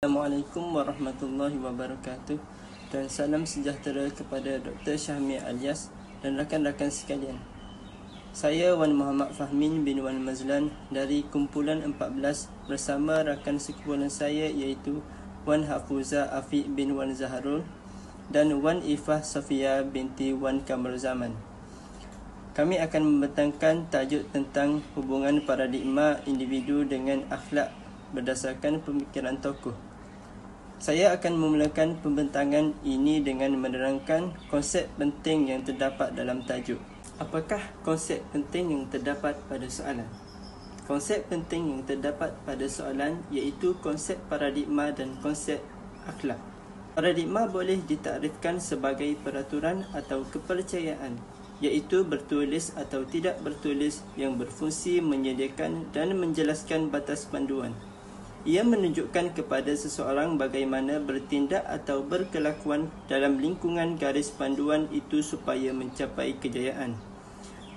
Assalamualaikum warahmatullahi wabarakatuh dan salam sejahtera kepada Dr. Syahmi Alias dan rakan-rakan sekalian. Saya Wan Muhammad Fahmin bin Wan Mazlan dari kumpulan 14 bersama rakan sekumpulan saya iaitu Wan Hafuza Afiq bin Wan Zaharul dan Wan Ifah Safia binti Wan Kamar Zaman. Kami akan membentangkan tajuk tentang hubungan paradigma individu dengan akhlak berdasarkan pemikiran tokoh. Saya akan memulakan pembentangan ini dengan menerangkan konsep penting yang terdapat dalam tajuk. Apakah konsep penting yang terdapat pada soalan? Konsep penting yang terdapat pada soalan iaitu konsep paradigma dan konsep akhlak. Paradigma boleh ditaktifkan sebagai peraturan atau kepercayaan, iaitu bertulis atau tidak bertulis yang berfungsi menyediakan dan menjelaskan batas panduan. Ia menunjukkan kepada seseorang bagaimana bertindak atau berkelakuan dalam lingkungan garis panduan itu supaya mencapai kejayaan.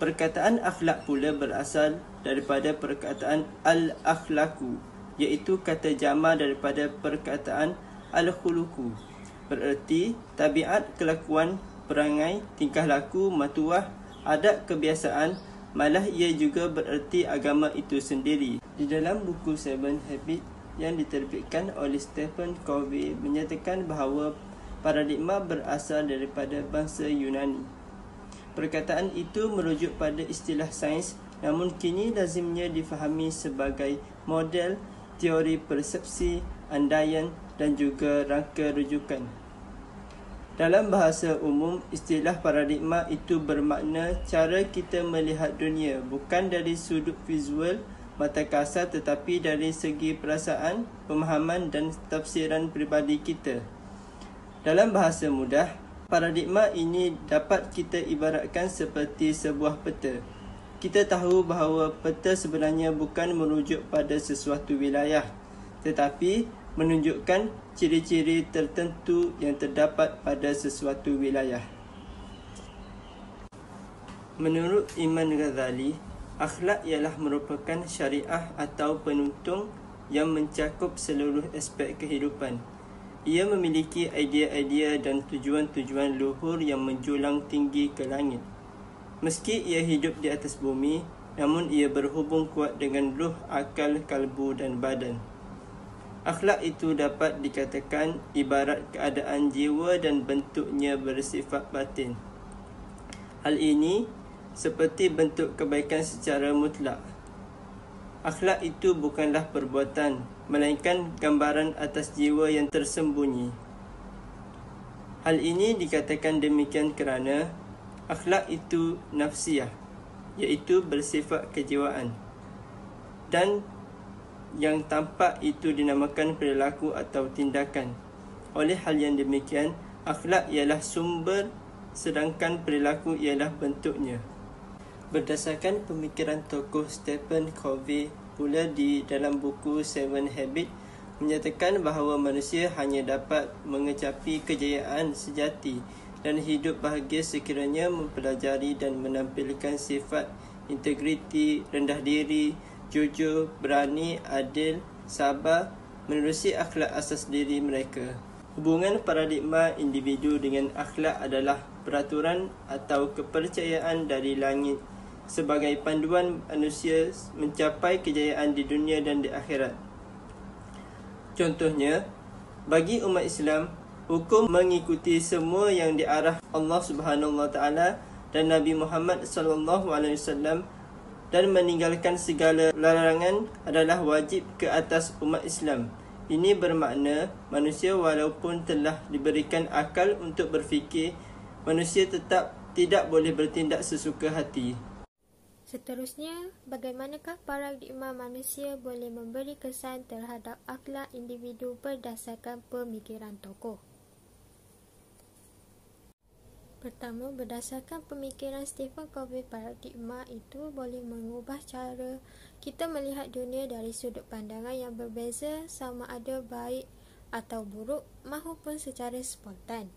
Perkataan akhlak pula berasal daripada perkataan al-akhlaku, iaitu kata jama daripada perkataan al-khuluku, bererti tabiat, kelakuan, perangai, tingkah laku, matuah, adat, kebiasaan. Malah ia juga bererti agama itu sendiri. Di dalam buku Seven Habits yang diterbitkan oleh Stephen Covey menyatakan bahawa paradigma berasal daripada bangsa Yunani. Perkataan itu merujuk pada istilah sains, namun kini lazimnya difahami sebagai model, teori persepsi, andaian dan juga rangka rujukan. Dalam bahasa umum, istilah paradigma itu bermakna cara kita melihat dunia bukan dari sudut visual mata kasar tetapi dari segi perasaan, pemahaman dan tafsiran peribadi kita. Dalam bahasa mudah, paradigma ini dapat kita ibaratkan seperti sebuah peta. Kita tahu bahawa peta sebenarnya bukan merujuk pada sesuatu wilayah, tetapi menunjukkan ciri-ciri tertentu yang terdapat pada sesuatu wilayah. Menurut Imam Ghazali, akhlak ialah merupakan syariah atau penuntun yang mencakup seluruh aspek kehidupan. Ia memiliki idea-idea dan tujuan-tujuan luhur yang menjulang tinggi ke langit. Meski ia hidup di atas bumi, namun ia berhubung kuat dengan ruh, akal, kalbu dan badan. Akhlak itu dapat dikatakan ibarat keadaan jiwa dan bentuknya bersifat batin. Hal ini seperti bentuk kebaikan secara mutlak. Akhlak itu bukanlah perbuatan, melainkan gambaran atas jiwa yang tersembunyi. Hal ini dikatakan demikian kerana akhlak itu nafsiyah, iaitu bersifat kejiwaan, dan yang tampak itu dinamakan perilaku atau tindakan. Oleh hal yang demikian, akhlak ialah sumber sedangkan perilaku ialah bentuknya. Berdasarkan pemikiran tokoh Stephen Covey pula di dalam buku Seven Habits menyatakan bahawa manusia hanya dapat mengecapi kejayaan sejati dan hidup bahagia sekiranya mempelajari dan menampilkan sifat integriti, rendah diri, jujur, berani, adil, sabar, menerusi akhlak asas diri mereka. Hubungan paradigma individu dengan akhlak adalah peraturan atau kepercayaan dari langit sebagai panduan manusia mencapai kejayaan di dunia dan di akhirat. Contohnya, bagi umat Islam, hukum mengikuti semua yang diarah Allah Subhanahu Wa Taala dan Nabi Muhammad sallallahu alaihi wasallam dan meninggalkan segala larangan adalah wajib ke atas umat Islam. Ini bermakna manusia walaupun telah diberikan akal untuk berfikir, manusia tetap tidak boleh bertindak sesuka hati. Seterusnya, bagaimanakah paradigma manusia boleh memberi kesan terhadap akhlak individu berdasarkan pemikiran tokoh? Pertama, berdasarkan pemikiran Stephen Covey, paradigma itu boleh mengubah cara kita melihat dunia dari sudut pandangan yang berbeza, sama ada baik atau buruk maupun secara spontan.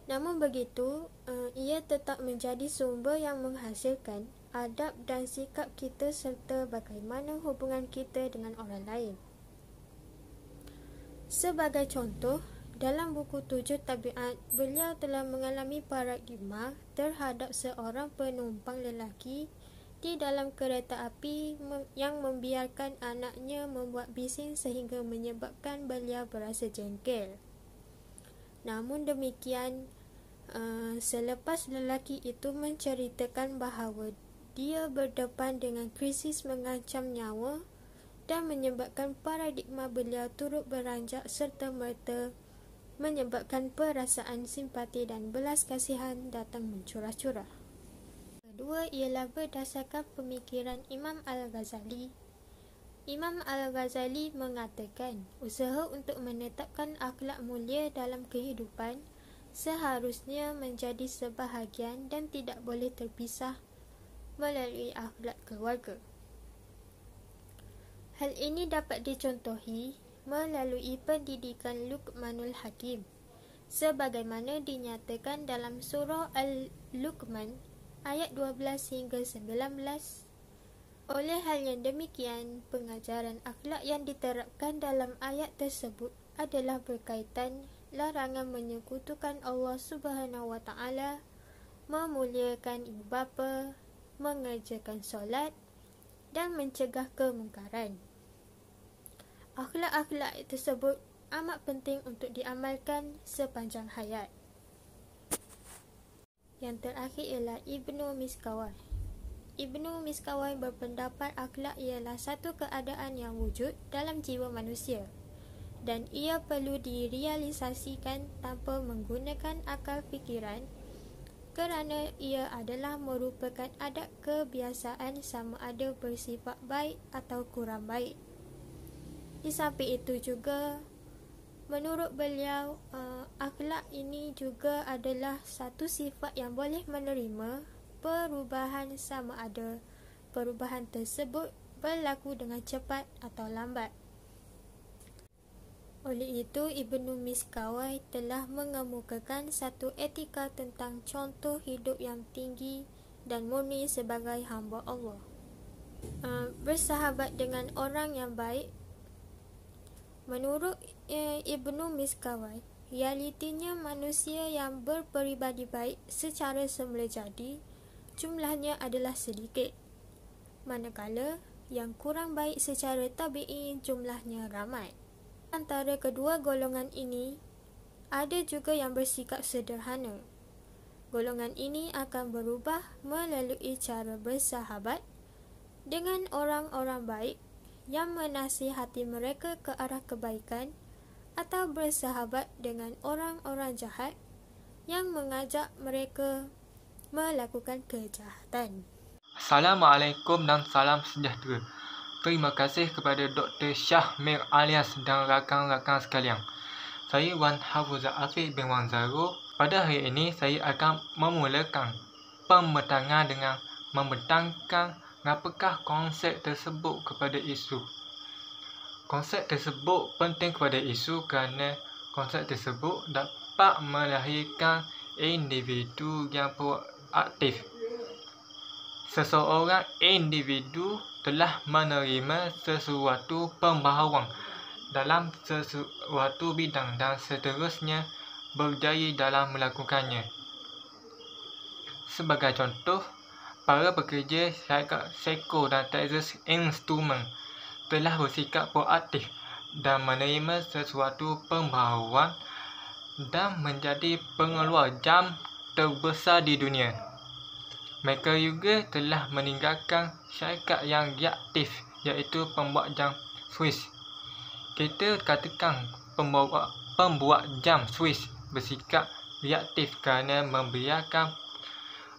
Namun begitu, ia tetap menjadi sumber yang menghasilkan adab dan sikap kita serta bagaimana hubungan kita dengan orang lain. Sebagai contoh, dalam buku 7 Tabiat, beliau telah mengalami paradigma terhadap seorang penumpang lelaki di dalam kereta api yang membiarkan anaknya membuat bising sehingga menyebabkan beliau berasa jengkel. Namun demikian, selepas lelaki itu menceritakan bahawa dia berdepan dengan krisis mengancam nyawa dan menyebabkan paradigma beliau turut beranjak serta-merta menyebabkan perasaan simpati dan belas kasihan datang mencurah-curah. Kedua ialah berdasarkan pemikiran Imam Al-Ghazali. Imam Al-Ghazali mengatakan, usaha untuk menetapkan akhlak mulia dalam kehidupan seharusnya menjadi sebahagian dan tidak boleh terpisah melalui akhlak keluarga. Hal ini dapat dicontohi melalui pendidikan Luqmanul Hakim, sebagaimana dinyatakan dalam surah Al-Luqman ayat 12 hingga 19. Oleh hal yang demikian, pengajaran akhlak yang diterapkan dalam ayat tersebut adalah berkaitan larangan menyekutukan Allah Subhanahu wa Ta'ala, memuliakan ibu bapa, mengerjakan solat dan mencegah kemungkaran. Akhlak-akhlak tersebut amat penting untuk diamalkan sepanjang hayat. Yang terakhir ialah Ibnu Miskawai. Ibnu Miskawai berpendapat akhlak ialah satu keadaan yang wujud dalam jiwa manusia dan ia perlu direalisasikan tanpa menggunakan akal fikiran kerana ia adalah merupakan adat kebiasaan sama ada bersifat baik atau kurang baik. Di samping itu juga, menurut beliau, akhlak ini juga adalah satu sifat yang boleh menerima perubahan sama ada perubahan tersebut berlaku dengan cepat atau lambat. Oleh itu, Ibnu Miskawai telah mengemukakan satu etika tentang contoh hidup yang tinggi dan murni sebagai hamba Allah. Bersahabat dengan orang yang baik. Menurut Ibnu Miskawai, realitinya manusia yang berperibadi baik secara semula jadi, jumlahnya adalah sedikit. Manakala yang kurang baik secara tabi'i jumlahnya ramai. Antara kedua golongan ini, ada juga yang bersikap sederhana. Golongan ini akan berubah melalui cara bersahabat dengan orang-orang baik yang menasihati mereka ke arah kebaikan atau bersahabat dengan orang-orang jahat yang mengajak mereka melakukan kejahatan. Assalamualaikum dan salam sejahtera. Terima kasih kepada Dr. Syahmir Alias dan rakan-rakan sekalian. Saya Wan Hafuzah Afiq bin Wan Zaro. Pada hari ini saya akan memulakan pembentangan dengan membentangkan apakah konsep tersebut kepada isu. Konsep tersebut penting kepada isu kerana konsep tersebut dapat melahirkan individu yang proaktif. Seseorang individu telah menerima sesuatu pembaharuan dalam sesuatu bidang dan seterusnya berjaya dalam melakukannya. Sebagai contoh, para pekerja syarikat Seiko dan Texas Instruments telah bersikap proaktif dan menerima sesuatu pembaharuan dan menjadi pengeluar jam terbesar di dunia. Mereka juga telah meninggalkan syarikat yang reaktif, iaitu pembuat jam Swiss. Kita katakan pembuat jam Swiss bersikap reaktif kerana membiarkan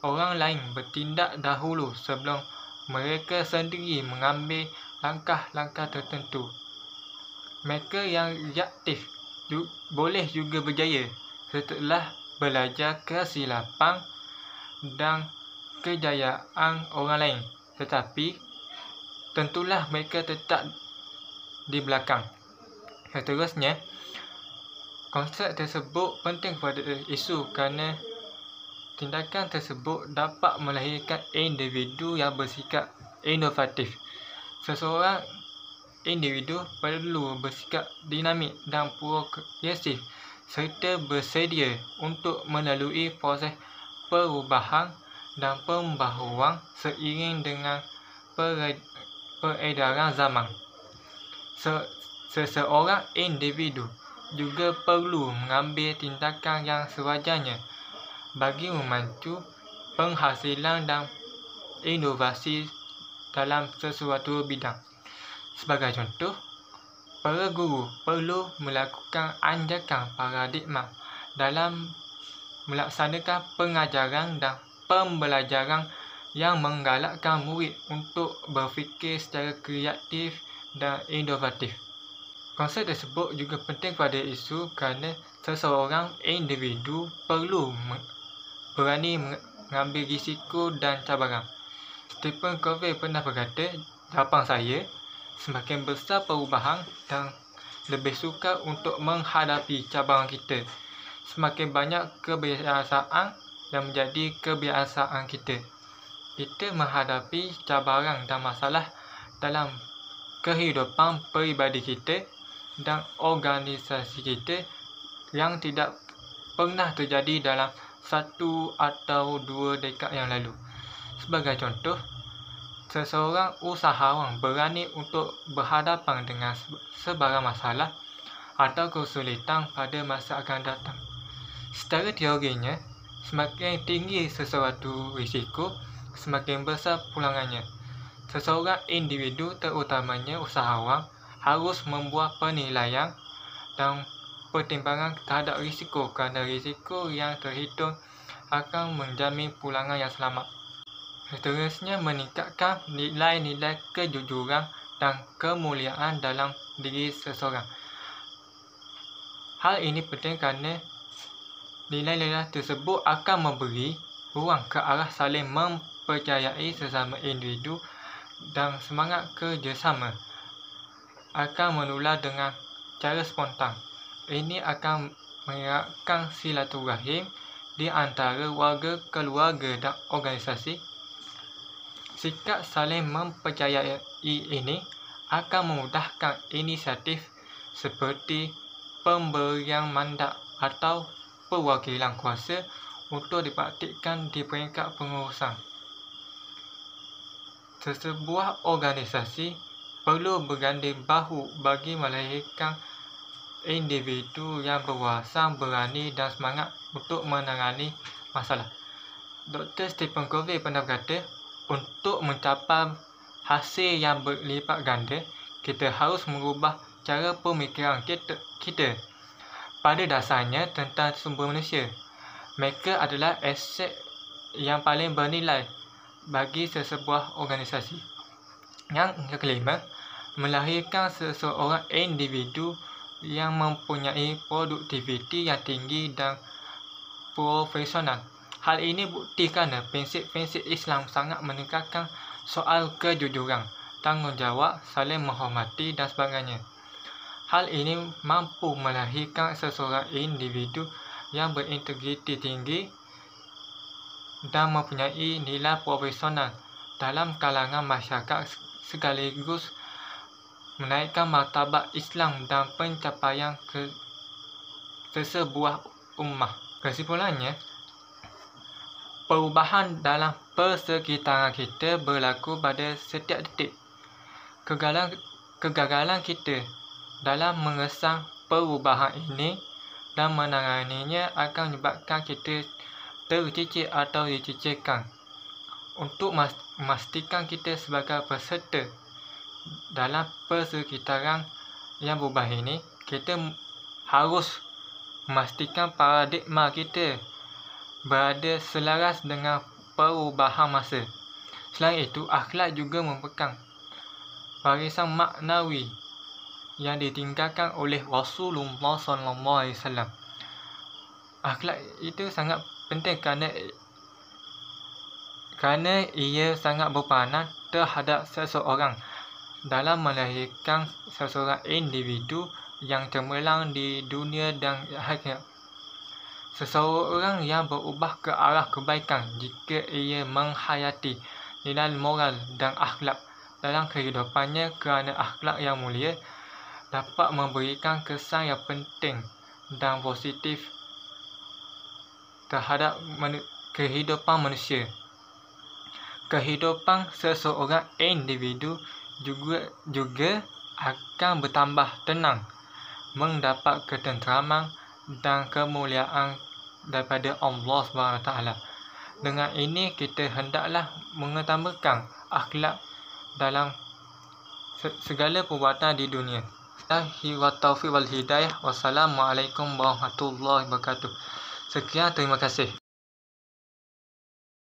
orang lain bertindak dahulu sebelum mereka sendiri mengambil langkah-langkah tertentu. Mereka yang reaktif boleh juga berjaya setelah belajar kesilapan dan kejayaan orang lain, tetapi tentulah mereka tetap di belakang. Seterusnya, konsep tersebut penting pada isu kerana tindakan tersebut dapat melahirkan individu yang bersikap inovatif. Seseorang individu perlu bersikap dinamik dan progresif serta bersedia untuk melalui proses perubahan dan pembaharuan seiring dengan peredaran zaman. Seseorang individu juga perlu mengambil tindakan yang sewajarnya bagi memacu penghasilan dan inovasi dalam sesuatu bidang. Sebagai contoh, para guru perlu melakukan anjakan paradigma dalam melaksanakan pengajaran dan pembelajaran yang menggalakkan murid untuk berfikir secara kreatif dan inovatif. Konsep tersebut juga penting pada isu kerana seseorang individu perlu berani mengambil risiko dan cabaran. Stephen Covey pernah berkata, jawapan saya, semakin besar perubahan dan lebih sukar untuk menghadapi cabaran kita, semakin banyak kebiasaan yang menjadi kebiasaan kita. Kita menghadapi cabaran dan masalah dalam kehidupan peribadi kita dan organisasi kita yang tidak pernah terjadi dalam 1 atau 2 dekad yang lalu. Sebagai contoh, seseorang usahawan berani untuk berhadapan dengan sebarang masalah atau kesulitan pada masa akan datang. Secara teorinya, semakin tinggi sesuatu risiko, semakin besar pulangannya. Seseorang individu, terutamanya usahawan, harus membuat penilaian dan pertimbangan terhadap risiko kerana risiko yang terhitung akan menjamin pulangan yang selamat. Seterusnya, meningkatkan nilai-nilai kejujuran dan kemuliaan dalam diri seseorang. Hal ini penting kerana nilai-nilai tersebut akan memberi ruang ke arah saling mempercayai sesama individu dan semangat kerjasama akan menular dengan cara spontan. Ini akan mengeratkan silaturahim di antara warga, keluarga dan organisasi. Sikap saling mempercayai ini akan memudahkan inisiatif seperti pemberian mandat atau perwakilan kuasa untuk dipraktikkan di peringkat pengurusan. Sesebuah organisasi perlu berganding bahu bagi melahirkan individu yang berwawasan, berani dan semangat untuk menangani masalah. Dr. Stephen Covey pernah berkata, untuk mencapai hasil yang berlipat ganda, kita harus mengubah cara pemikiran kita. Pada dasarnya tentang sumber manusia, mereka adalah aset yang paling bernilai bagi sesebuah organisasi. Yang kelima, melahirkan seseorang individu yang mempunyai produktiviti yang tinggi dan profesional. Hal ini bukti kerana prinsip-prinsip Islam sangat menekankan soal kejujuran, tanggungjawab, saling menghormati dan sebagainya. Hal ini mampu melahirkan seseorang individu yang berintegriti tinggi dan mempunyai nilai profesional dalam kalangan masyarakat sekaligus menaikkan martabat Islam dan pencapaian sesebuah ummah. Kesimpulannya, perubahan dalam persekitaran kita berlaku pada setiap detik. Kegagalan kita dalam mengesang perubahan ini dan menanganinya akan menyebabkan kita tercicir atau dicicirkan. Untuk memastikan kita sebagai peserta dalam persekitaran yang berubah ini, kita harus memastikan paradigma kita berada selaras dengan perubahan masa. Selain itu, akhlak juga merupakan warisan maknawi yang ditinggalkan oleh Rasulullah SAW. Akhlak itu sangat penting kerana ia sangat berperanan terhadap seseorang dalam melahirkan seseorang individu yang cemerlang di dunia dan akhirat. Seseorang yang berubah ke arah kebaikan jika ia menghayati nilai moral dan akhlak dalam kehidupannya kerana akhlak yang mulia dapat memberikan kesan yang penting dan positif terhadap kehidupan manusia. Kehidupan seseorang individu juga akan bertambah tenang, mendapat ketenteraman dan kemuliaan daripada Allah SWT. Dengan ini kita hendaklah mengetambahkan akhlak dalam segala perbuatan di dunia. Wassalamualaikum warahmatullahi wabarakatuh. Sekian, terima kasih.